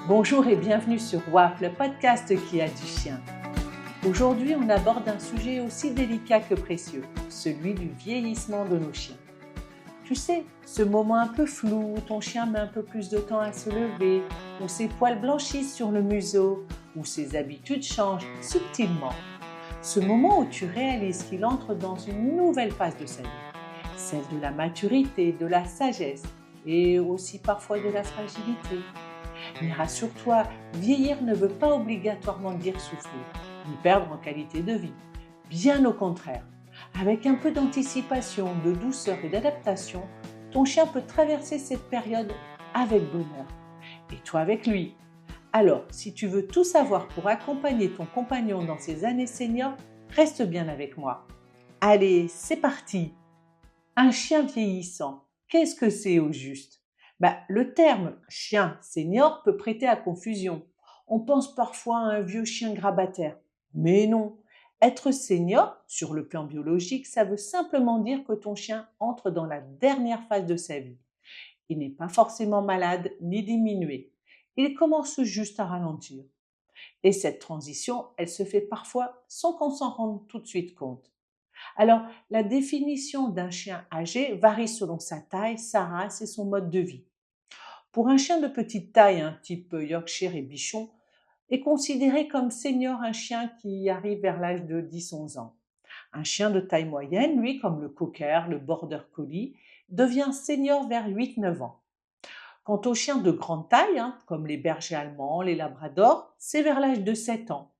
Bonjour et bienvenue sur WAF, le podcast qui a du chien. Aujourd'hui, on aborde un sujet aussi délicat que précieux, celui du vieillissement de nos chiens. Tu sais, ce moment un peu flou où ton chien met un peu plus de temps à se lever, où ses poils blanchissent sur le museau, où ses habitudes changent subtilement. Ce moment où tu réalises qu'il entre dans une nouvelle phase de sa vie, celle de la maturité, de la sagesse et aussi parfois de la fragilité. Mais rassure-toi, vieillir ne veut pas obligatoirement dire souffrir, ni perdre en qualité de vie. Bien au contraire, avec un peu d'anticipation, de douceur et d'adaptation, ton chien peut traverser cette période avec bonheur. Et toi avec lui. Alors, si tu veux tout savoir pour accompagner ton compagnon dans ses années seniors, reste bien avec moi. Allez, c'est parti! Un chien vieillissant, qu'est-ce que c'est au juste? Le terme chien senior peut prêter à confusion. On pense parfois à un vieux chien grabataire. Mais non, être senior, sur le plan biologique, ça veut simplement dire que ton chien entre dans la dernière phase de sa vie. Il n'est pas forcément malade ni diminué. Il commence juste à ralentir. Et cette transition, elle se fait parfois sans qu'on s'en rende tout de suite compte. Alors, la définition d'un chien âgé varie selon sa taille, sa race et son mode de vie. Pour un chien de petite taille, un type Yorkshire et Bichon, est considéré comme senior un chien qui arrive vers l'âge de 10-11 ans. Un chien de taille moyenne, lui, comme le Cocker, le Border Collie, devient senior vers 8-9 ans. Quant aux chiens de grande taille, comme les bergers allemands, les labradors, c'est vers l'âge de 7 ans.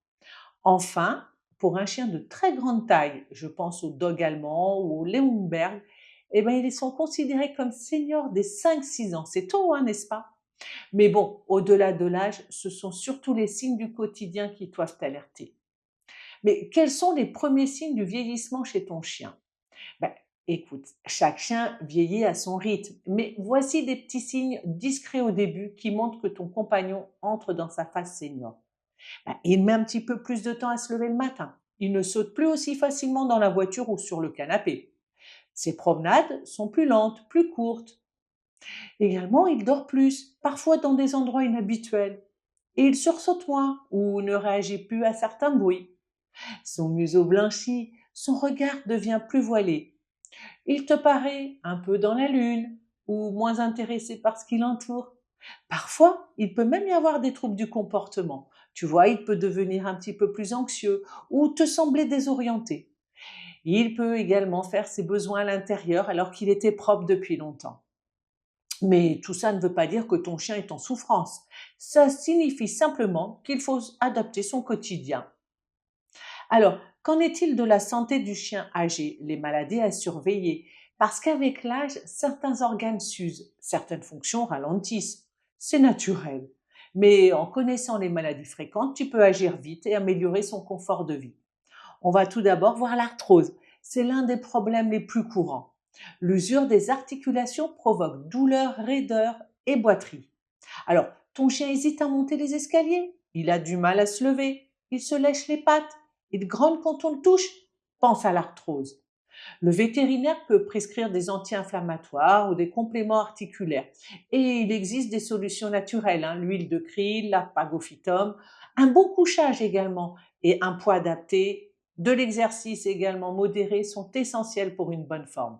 Enfin, pour un chien de très grande taille, je pense au dog allemand ou au Leonberg, ils sont considérés comme seniors dès 5-6 ans. C'est tôt, n'est-ce pas? Mais bon, au-delà de l'âge, ce sont surtout les signes du quotidien qui doivent t'alerter. Mais quels sont les premiers signes du vieillissement chez ton chien? Ben, Écoute, chaque chien vieillit à son rythme, mais voici des petits signes discrets au début qui montrent que ton compagnon entre dans sa phase senior. Il met un petit peu plus de temps à se lever le matin. Il ne saute plus aussi facilement dans la voiture ou sur le canapé. Ses promenades sont plus lentes, plus courtes. Également, il dort plus, parfois dans des endroits inhabituels. Et il sursaute moins ou ne réagit plus à certains bruits. Son museau blanchit, son regard devient plus voilé. Il te paraît un peu dans la lune ou moins intéressé par ce qui l'entoure. Parfois, il peut même y avoir des troubles du comportement. Tu vois, il peut devenir un petit peu plus anxieux ou te sembler désorienté. Il peut également faire ses besoins à l'intérieur alors qu'il était propre depuis longtemps. Mais tout ça ne veut pas dire que ton chien est en souffrance. Ça signifie simplement qu'il faut adapter son quotidien. Alors, qu'en est-il de la santé du chien âgé, les maladies à surveiller? Parce qu'avec l'âge, certains organes s'usent, certaines fonctions ralentissent. C'est naturel. Mais en connaissant les maladies fréquentes, tu peux agir vite et améliorer son confort de vie. On va tout d'abord voir l'arthrose. C'est l'un des problèmes les plus courants. L'usure des articulations provoque douleur, raideur et boiterie. Alors, ton chien hésite à monter les escaliers, il a du mal à se lever, il se lèche les pattes, il grogne quand on le touche. Pense à l'arthrose. Le vétérinaire peut prescrire des anti-inflammatoires ou des compléments articulaires. Et il existe des solutions naturelles, l'huile de krill, l'arpagophytum, un bon couchage également et un poids adapté, de l'exercice également modéré sont essentiels pour une bonne forme.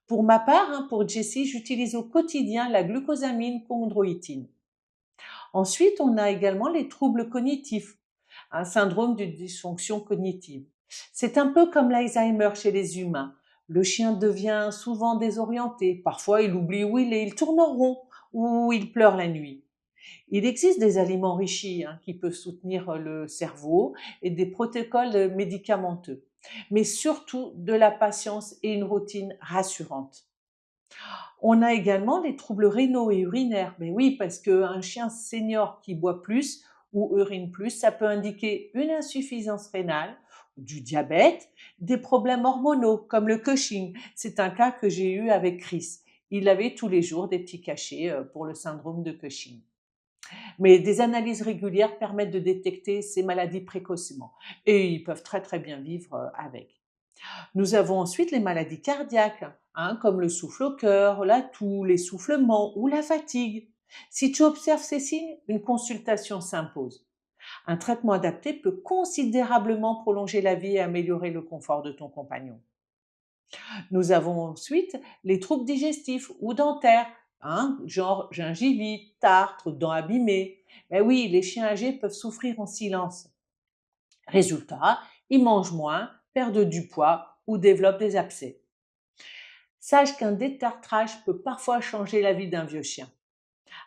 Pour ma part, pour Jessie, j'utilise au quotidien la glucosamine chondroïtine. Ensuite, on a également les troubles cognitifs, un syndrome de dysfonction cognitive. C'est un peu comme l'Alzheimer chez les humains. Le chien devient souvent désorienté, parfois il oublie où il est, il tourne en rond ou il pleure la nuit. Il existe des aliments enrichis qui peuvent soutenir le cerveau et des protocoles médicamenteux, mais surtout de la patience et une routine rassurante. On a également les troubles rénaux et urinaires. Mais oui, parce qu'un chien senior qui boit plus ou urine plus, ça peut indiquer une insuffisance rénale, du diabète, des problèmes hormonaux comme le Cushing. C'est un cas que j'ai eu avec Chris. Il avait tous les jours des petits cachets pour le syndrome de Cushing. Mais des analyses régulières permettent de détecter ces maladies précocement et ils peuvent très très bien vivre avec. Nous avons ensuite les maladies cardiaques, comme le souffle au cœur, la toux, l'essoufflement ou la fatigue. Si tu observes ces signes, une consultation s'impose. Un traitement adapté peut considérablement prolonger la vie et améliorer le confort de ton compagnon. Nous avons ensuite les troubles digestifs ou dentaires, genre gingivite, tartre, dents abîmées. Ben oui, les chiens âgés peuvent souffrir en silence. Résultat, ils mangent moins, perdent du poids ou développent des abcès. Sache qu'un détartrage peut parfois changer la vie d'un vieux chien.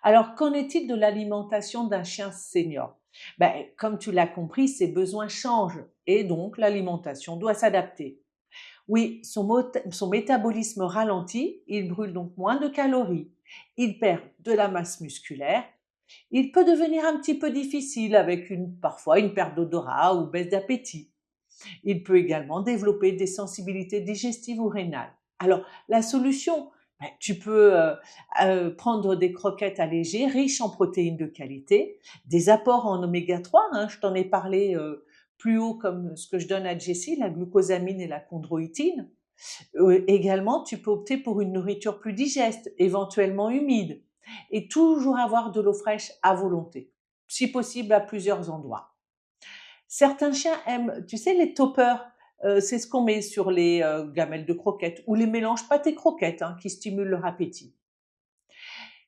Alors, qu'en est-il de l'alimentation d'un chien senior? Comme tu l'as compris, ses besoins changent et donc l'alimentation doit s'adapter. Oui, son métabolisme ralentit, il brûle donc moins de calories, il perd de la masse musculaire, il peut devenir un petit peu difficile avec parfois une perte d'odorat ou baisse d'appétit. Il peut également développer des sensibilités digestives ou rénales. Alors, la solution, tu peux prendre des croquettes allégées, riches en protéines de qualité, des apports en oméga 3, je t'en ai parlé plus haut comme ce que je donne à Jessie, la glucosamine et la chondroïtine. Également, tu peux opter pour une nourriture plus digeste, éventuellement humide, et toujours avoir de l'eau fraîche à volonté, si possible à plusieurs endroits. Certains chiens aiment, tu sais, les toppers, c'est ce qu'on met sur les gamelles de croquettes ou les mélanges pâtés croquettes qui stimulent leur appétit.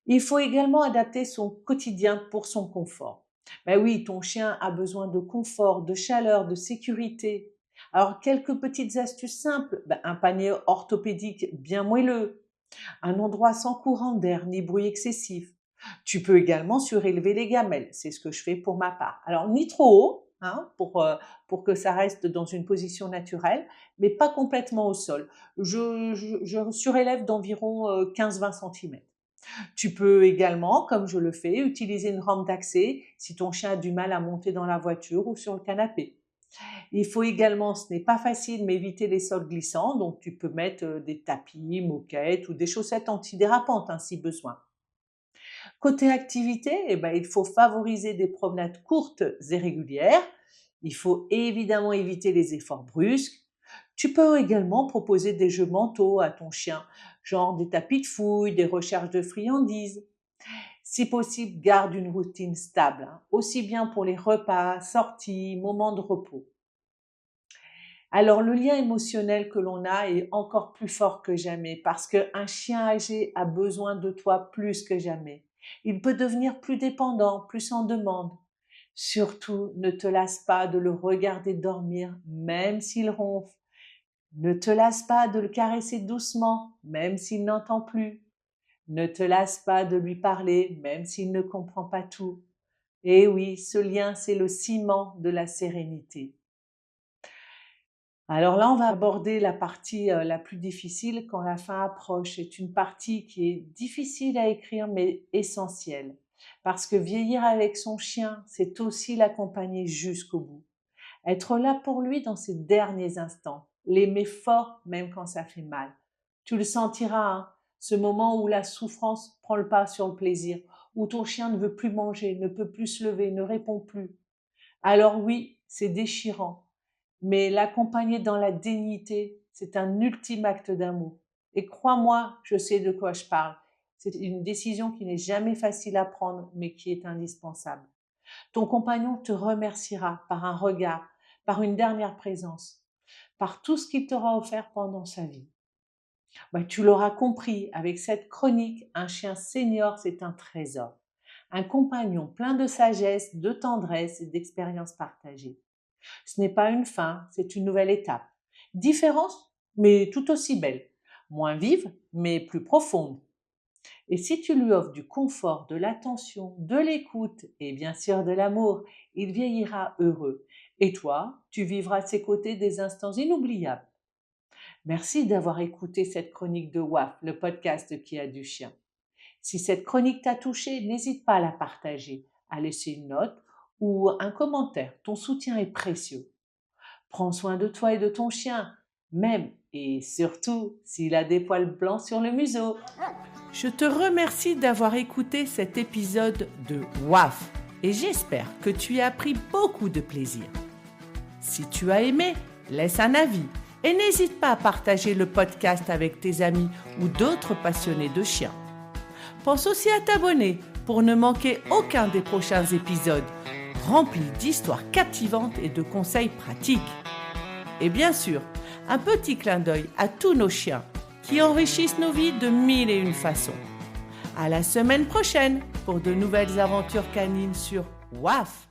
Il faut également adapter son quotidien pour son confort. Oui, ton chien a besoin de confort, de chaleur, de sécurité. Alors, quelques petites astuces simples, un panier orthopédique bien moelleux, un endroit sans courant d'air ni bruit excessif. Tu peux également surélever les gamelles, c'est ce que je fais pour ma part. Alors, ni trop haut, pour que ça reste dans une position naturelle, mais pas complètement au sol. Je surélève d'environ 15-20 cm. Tu peux également, comme je le fais, utiliser une rampe d'accès si ton chien a du mal à monter dans la voiture ou sur le canapé. Il faut également, ce n'est pas facile, mais éviter les sols glissants, donc tu peux mettre des tapis, moquettes ou des chaussettes antidérapantes si besoin. Côté activité, il faut favoriser des promenades courtes et régulières. Il faut évidemment éviter les efforts brusques. Tu peux également proposer des jeux mentaux à ton chien, genre des tapis de fouille, des recherches de friandises. Si possible, garde une routine stable, aussi bien pour les repas, sorties, moments de repos. Alors, le lien émotionnel que l'on a est encore plus fort que jamais parce qu'un chien âgé a besoin de toi plus que jamais. Il peut devenir plus dépendant, plus en demande. Surtout, ne te lasse pas de le regarder dormir, même s'il ronfle. Ne te lasse pas de le caresser doucement, même s'il n'entend plus. Ne te lasse pas de lui parler, même s'il ne comprend pas tout. Et oui, ce lien, c'est le ciment de la sérénité. Alors là, on va aborder la partie la plus difficile quand la fin approche. C'est une partie qui est difficile à écrire mais essentielle. Parce que vieillir avec son chien, c'est aussi l'accompagner jusqu'au bout. Être là pour lui dans ses derniers instants. L'aimer fort même quand ça fait mal. Tu le sentiras, ce moment où la souffrance prend le pas sur le plaisir, où ton chien ne veut plus manger, ne peut plus se lever, ne répond plus. Alors oui, c'est déchirant. Mais l'accompagner dans la dignité, c'est un ultime acte d'amour. Et crois-moi, je sais de quoi je parle. C'est une décision qui n'est jamais facile à prendre, mais qui est indispensable. Ton compagnon te remerciera par un regard, par une dernière présence, par tout ce qu'il t'aura offert pendant sa vie. Tu l'auras compris, avec cette chronique, un chien senior, c'est un trésor. Un compagnon plein de sagesse, de tendresse et d'expérience partagée. Ce n'est pas une fin, c'est une nouvelle étape. Différente, mais tout aussi belle. Moins vive, mais plus profonde. Et si tu lui offres du confort, de l'attention, de l'écoute et bien sûr de l'amour, il vieillira heureux. Et toi, tu vivras à ses côtés des instants inoubliables. Merci d'avoir écouté cette chronique de WAF, le podcast qui a du chien. Si cette chronique t'a touché, n'hésite pas à la partager, à laisser une note ou un commentaire. Ton soutien est précieux. Prends soin de toi et de ton chien, même et surtout s'il a des poils blancs sur le museau. Je te remercie d'avoir écouté cet épisode de WAF et j'espère que tu as pris beaucoup de plaisir. Si tu as aimé, laisse un avis et n'hésite pas à partager le podcast avec tes amis ou d'autres passionnés de chiens. Pense aussi à t'abonner pour ne manquer aucun des prochains épisodes, remplis d'histoires captivantes et de conseils pratiques. Et bien sûr, un petit clin d'œil à tous nos chiens qui enrichissent nos vies de mille et une façons. À la semaine prochaine pour de nouvelles aventures canines sur WAF.